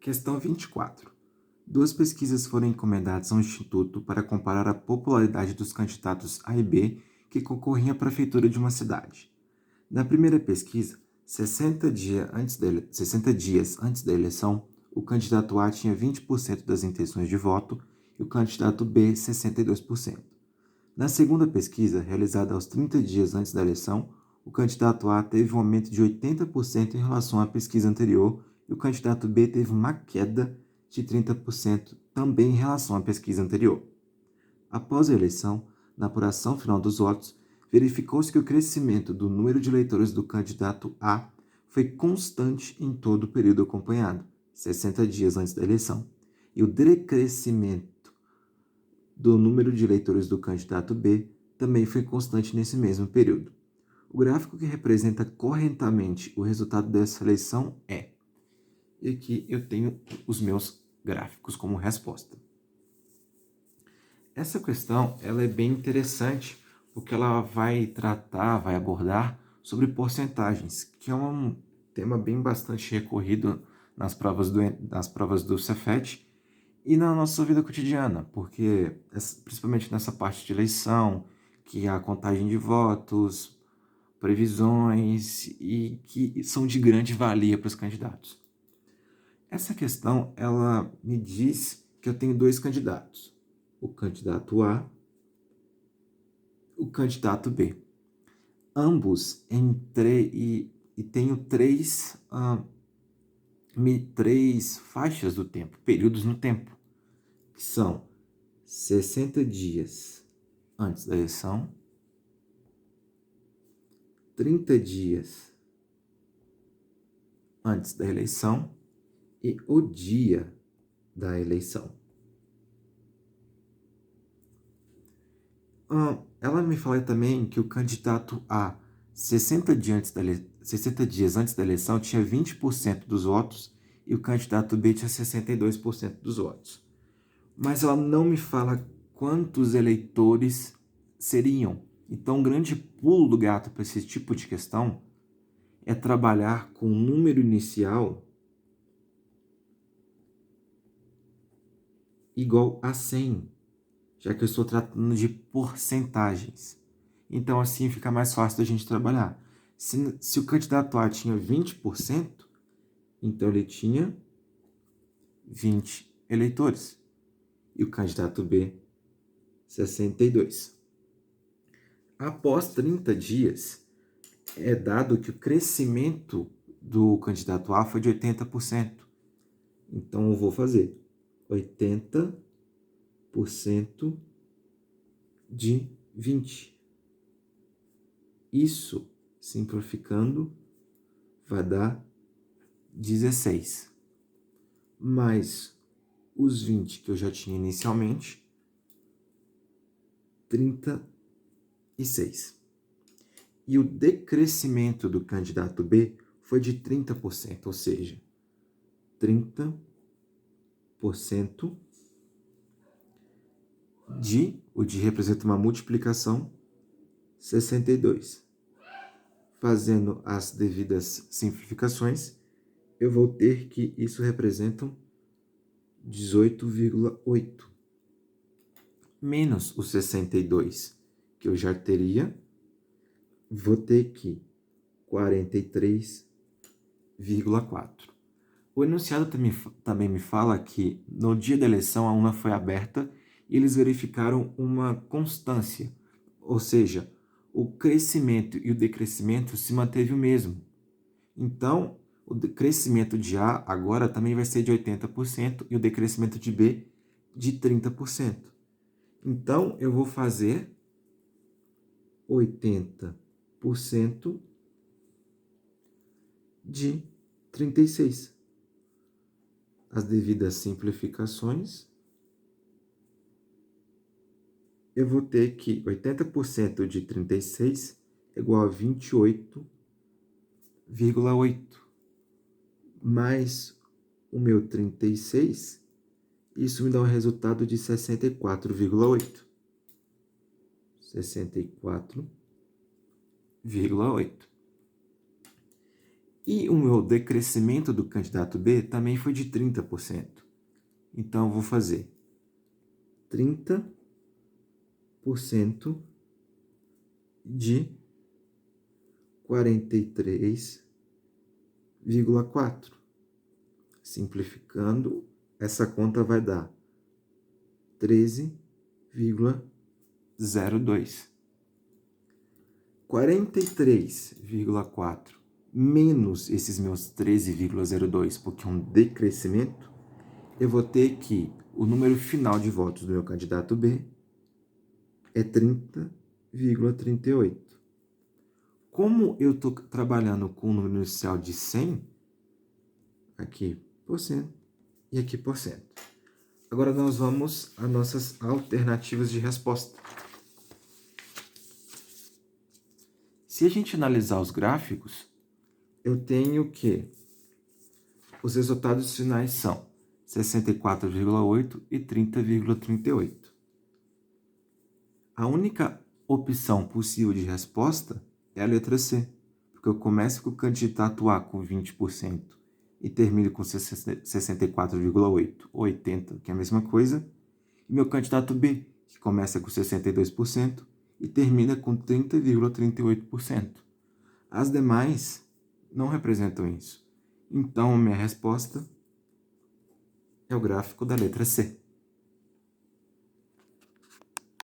Questão 24. Duas pesquisas foram encomendadas ao Instituto para comparar a popularidade dos candidatos A e B que concorriam à prefeitura de uma cidade. Na primeira pesquisa, 60 dias antes da eleição, o candidato A tinha 20% das intenções de voto e o candidato B 62%. Na segunda pesquisa, realizada aos 30 dias antes da eleição, o candidato A teve um aumento de 80% em relação à pesquisa anterior e o candidato B teve uma queda de 30% também em relação à pesquisa anterior. Após a eleição, na apuração final dos votos, verificou-se que o crescimento do número de eleitores do candidato A foi constante em todo o período acompanhado, 60 dias antes da eleição, e o decrescimento do número de eleitores do candidato B também foi constante nesse mesmo período. O gráfico que representa corretamente o resultado dessa eleição é... E aqui eu tenho os meus gráficos como resposta. Essa questão ela é bem interessante porque ela vai abordar sobre porcentagens, que é um tema bem bastante recorrido nas provas do Cefet e na nossa vida cotidiana, porque principalmente nessa parte de eleição, que é a contagem de votos, previsões e que são de grande valia para os candidatos. Essa questão, ela me diz que eu tenho dois candidatos, o candidato A e o candidato B. Ambos tenho três faixas do tempo, períodos no tempo, que são 60 dias antes da eleição, 30 dias antes da eleição e o dia da eleição. Ela me fala também que o candidato A, 60 dias antes da eleição, tinha 20% dos votos e o candidato B tinha 62% dos votos. Mas ela não me fala quantos eleitores seriam. Então, um grande pulo do gato para esse tipo de questão é trabalhar com o número inicial igual a 100, já que eu estou tratando de porcentagens. Então, assim fica mais fácil da gente trabalhar. Se o candidato A tinha 20%, então ele tinha 20 eleitores. E o candidato B, 62. Após 30 dias, é dado que o crescimento do candidato A foi de 80%. Então, eu vou fazer 80% de 20. Isso, simplificando, vai dar 16. Mais os 20 que eu já tinha inicialmente, 36. E o decrescimento do candidato B foi de 30%, ou seja, 30% o de representa uma multiplicação, 62. Fazendo as devidas simplificações, eu vou ter que isso representa 18,8. Menos os 62 que eu já teria, vou ter que 43,4. O enunciado também me fala que no dia da eleição a urna foi aberta e eles verificaram uma constância, ou seja, o crescimento e o decrescimento se manteve o mesmo. Então, o crescimento de A agora também vai ser de 80% e o decrescimento de B de 30%. Então, eu vou fazer 80% de 36. As devidas simplificações, eu vou ter que 80% de 36 é igual a 28,8. Mais o meu 36, isso me dá um resultado de 64,8. 64,8. E o meu decrescimento do candidato B também foi de 30%. Então, eu vou fazer 30% de 43,4. Simplificando, essa conta vai dar 13,02. 43,4 menos esses meus 13,02, porque é um decrescimento, eu vou ter que o número final de votos do meu candidato B é 30,38. Como eu estou trabalhando com um número inicial de 100, aqui por cento e aqui por cento. Agora nós vamos às nossas alternativas de resposta. Se a gente analisar os gráficos, eu tenho que os resultados finais são 64,8 e 30,38. A única opção possível de resposta é a letra C, porque eu começo com o candidato A com 20% e termino com 64,8 ou 80%, que é a mesma coisa, e meu candidato B, que começa com 62% e termina com 30,38%. As demais não representam isso. Então, minha resposta é o gráfico da letra C.